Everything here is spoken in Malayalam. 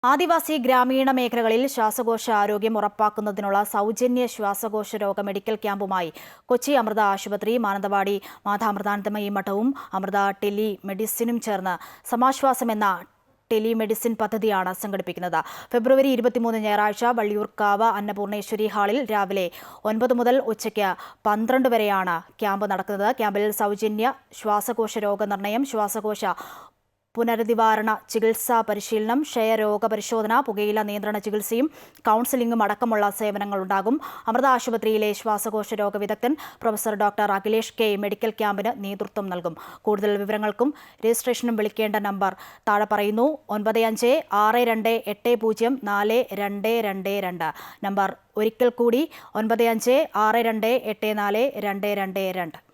ആദിവാസി ഗ്രാമീണ മേഖലകളിൽ ശ്വാസകോശ ആരോഗ്യം ഉറപ്പാക്കുന്നതിനുള്ള സൗജന്യ ശ്വാസകോശ രോഗ മെഡിക്കൽ ക്യാമ്പുമായി കൊച്ചി അമൃത ആശുപത്രി, മാനന്തവാടി മാതാമൃതാനന്ദമയി മഠവും അമൃത ടെലി മെഡിസിനും ചേർന്ന് സമാശ്വാസം എന്ന ടെലിമെഡിസിൻ പദ്ധതിയാണ് സംഘടിപ്പിക്കുന്നത്. ഫെബ്രുവരി 23 ഞായറാഴ്ച വള്ളിയൂർക്കാവ് അന്നപൂർണേശ്വരി ഹാളിൽ രാവിലെ 9 മുതൽ ഉച്ചയ്ക്ക് 12 വരെയാണ് ക്യാമ്പ് നടക്കുന്നത്. ക്യാമ്പിൽ സൗജന്യ ശ്വാസകോശ രോഗനിർണയം, ശ്വാസകോശ പുനരധിവാരണ ചികിത്സാ പരിശീലനം, ക്ഷയരോഗ പരിശോധന, പുകയില നിയന്ത്രണ ചികിത്സയും കൗൺസിലിംഗും അടക്കമുള്ള സേവനങ്ങളുണ്ടാകും. അമൃത ആശുപത്രിയിലെ ശ്വാസകോശ രോഗ വിദഗ്ധൻ professor doctor Akhilesh K medical ക്യാമ്പിന് നേതൃത്വം നൽകും. കൂടുതൽ വിവരങ്ങൾക്കും രജിസ്ട്രേഷനും വിളിക്കേണ്ട നമ്പർ താഴെ പറയുന്നു: 9562804222. നമ്പർ ഒരിക്കൽ കൂടി: 9562804222.